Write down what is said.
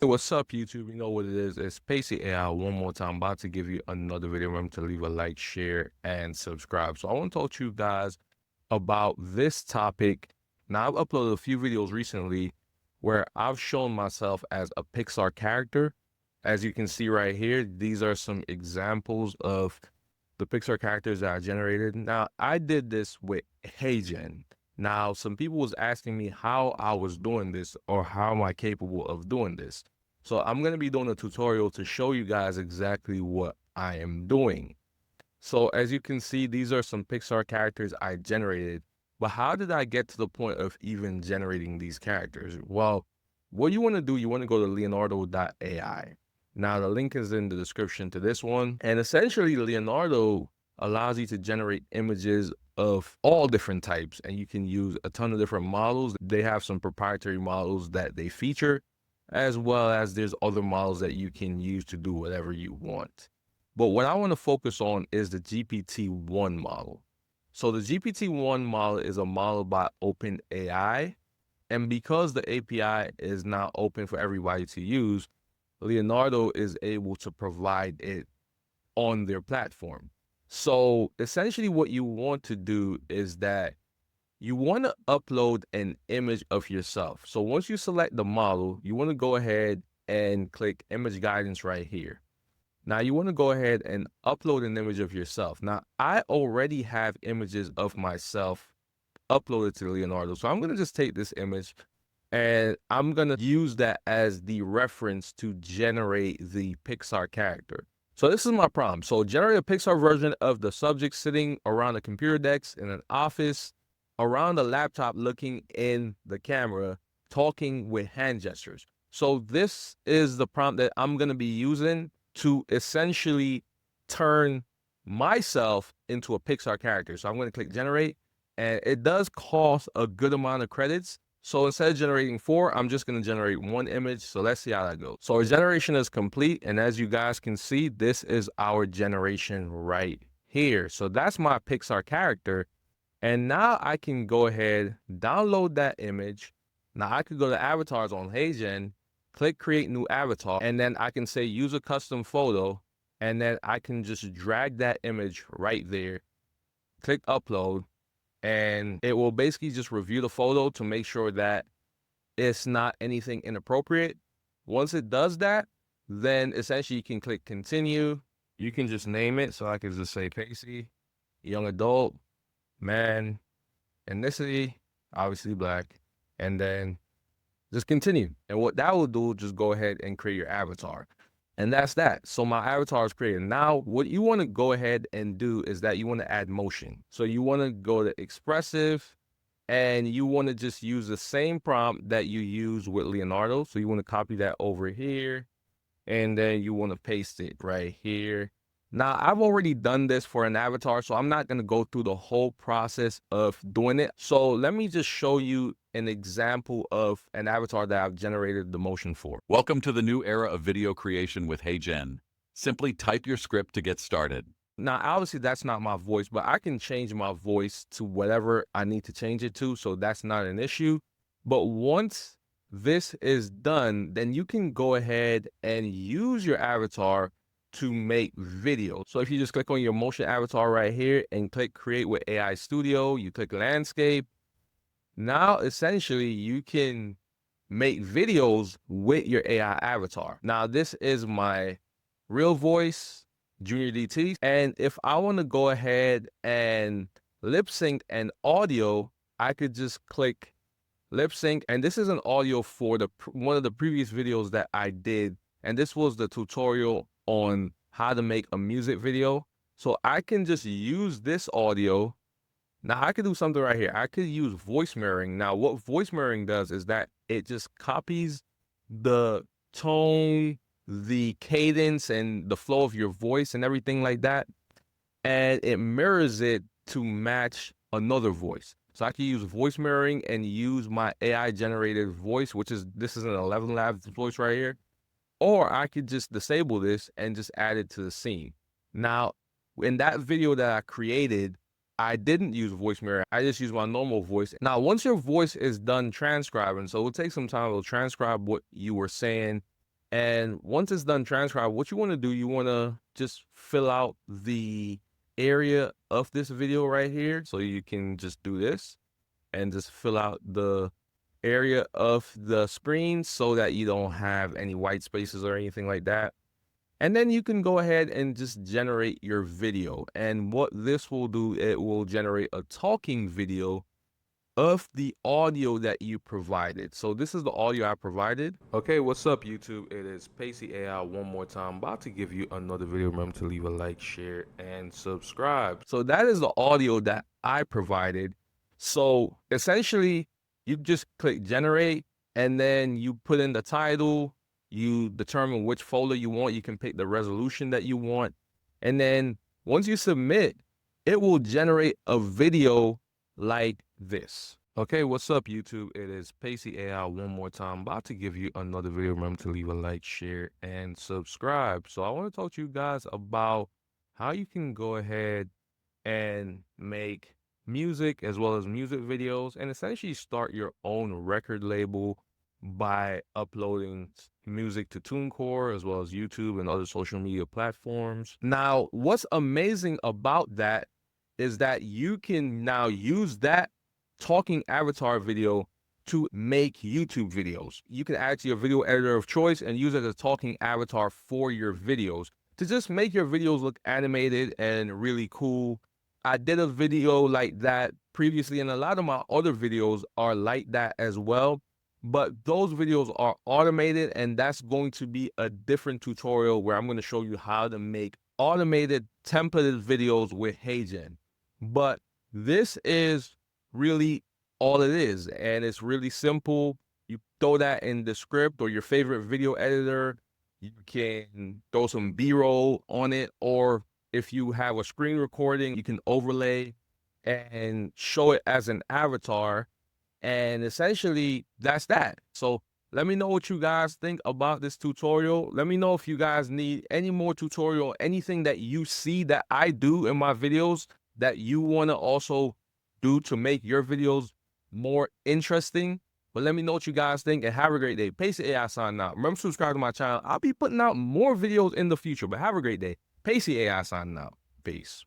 Hey, what's up, YouTube? You know what it is. It's Pacey AI one more time. About to give you another video. Remember to leave a like, share, and subscribe. So I want to talk to you guys about this topic. Now, I've uploaded a few videos recently where I've shown myself as a Pixar character. As you can see right here, these are some examples of the Pixar characters that I generated. Now, I did this with HeyGen. Now, some people was asking me how I was doing this or how am I capable of doing this. So I'm going to be doing a tutorial to show you guys exactly what I am doing. So as you can see, these are some Pixar characters I generated. But how did I get to the point of even generating these characters? Well, what you want to do, you want to go to leonardo.ai. Now, the link is in the description to this one. And essentially, Leonardo allows you to generate images of all different types. And you can use a ton of different models. They have some proprietary models that they feature, as well as there's other models that you can use to do whatever you want. But what I want to focus on is the GPT-1 model. So the GPT-1 model is a model by OpenAI. And because the API is not open for everybody to use, Leonardo is able to provide it on their platform. So essentially what you want to do is that you want to upload an image of yourself. So once you select the model, you want to go ahead and click image guidance right here. Now you want to go ahead and upload an image of yourself. Now I already have images of myself uploaded to Leonardo. So I'm going to just take this image and I'm going to use that as the reference to generate the Pixar character. So this is my prompt. So generate a Pixar version of the subject sitting around a computer desk in an office, around a laptop looking in the camera, talking with hand gestures. So this is the prompt that I'm going to be using to essentially turn myself into a Pixar character. So I'm going to click generate, and it does cost a good amount of credits. So instead of generating 4, I'm just going to generate 1 image. So let's see how that goes. So our generation is complete. And as you guys can see, this is our generation right here. So that's my Pixar character. And now I can go ahead, download that image. Now I could go to avatars on HeyGen, click create new avatar, and then I can say use a custom photo. And then I can just drag that image right there, click upload, and it will basically just review the photo to make sure that it's not anything inappropriate. Once it does that, then essentially you can click continue. You can just name it. So I can just say Pacey, young adult, man, ethnicity, obviously black, and then just continue. And what that will do, just go ahead and create your avatar. And that's that. So my avatar is created. Now, what you want to go ahead and do is that you want to add motion. So you want to go to expressive, and you want to just use the same prompt that you use with Leonardo. So you want to copy that over here, and then you want to paste it right here. Now, I've already done this for an avatar, so I'm not going to go through the whole process of doing it. So let me just show you an example of an avatar that I've generated the motion for. Welcome to the new era of video creation with HeyGen. Simply type your script to get started. Now, obviously, that's not my voice, but I can change my voice to whatever I need to change it to, so that's not an issue. But once this is done, then you can go ahead and use your avatar to make videos. So if you just click on your motion avatar right here and click create with AI Studio, you click landscape. Now, essentially, you can make videos with your AI avatar. Now, this is my real voice, Junior DT. And if I want to go ahead and lip sync an audio, I could just click lip sync. And this is an audio for one of the previous videos that I did. And this was the tutorial on how to make a music video. So I can just use this audio. Now I could do something right here. I could use voice mirroring. Now what voice mirroring does is that it just copies the tone, the cadence, and the flow of your voice and everything like that, and it mirrors it to match another voice. So I can use voice mirroring and use my AI generated voice, this is an 11 Labs voice right here. Or I could just disable this and just add it to the scene. Now, in that video that I created, I didn't use voice mirror. I just used my normal voice. Now, once your voice is done transcribing, so it'll take some time, it'll transcribe what you were saying, And once it's done transcribe, what you want to do, you want to just fill out the area of this video right here. So you can just do this and just fill out the area of the screen so that you don't have any white spaces or anything like that. And then you can go ahead and just generate your video. And what this will do, it will generate a talking video of the audio that you provided. So this is the audio I provided. Okay, what's up YouTube? It is Pacey AI one more time. About to give you another video. Remember to leave a like, share, and subscribe. So that is the audio that I provided. So essentially, you just click generate and then you put in the title, you determine which folder you want, you can pick the resolution that you want. And then once you submit, it will generate a video like this. Okay, what's up YouTube? It is Pacey AI one more time. About to give you another video. Remember to leave a like, share, and subscribe. So I want to talk to you guys about how you can go ahead and make music as well as music videos and essentially start your own record label by uploading music to TuneCore as well as YouTube and other social media platforms. Now, what's amazing about that is that you can now use that talking avatar video to make YouTube videos. You can add to your video editor of choice and use it as a talking avatar for your videos to just make your videos look animated and really cool. I did a video like that previously, and a lot of my other videos are like that as well. But those videos are automated, and that's going to be a different tutorial where I'm going to show you how to make automated templated videos with HeyGen. But this is really all it is, and it's really simple. You throw that in the script or your favorite video editor. You can throw some B-roll on it, or if you have a screen recording, you can overlay and show it as an avatar. And essentially, that's that. So let me know what you guys think about this tutorial. Let me know if you guys need any more tutorial, anything that you see that I do in my videos that you want to also do to make your videos more interesting. But let me know what you guys think and have a great day. Pacey AI signing out. Remember to subscribe to my channel. I'll be putting out more videos in the future, but have a great day. Pacey AI signing out. Peace.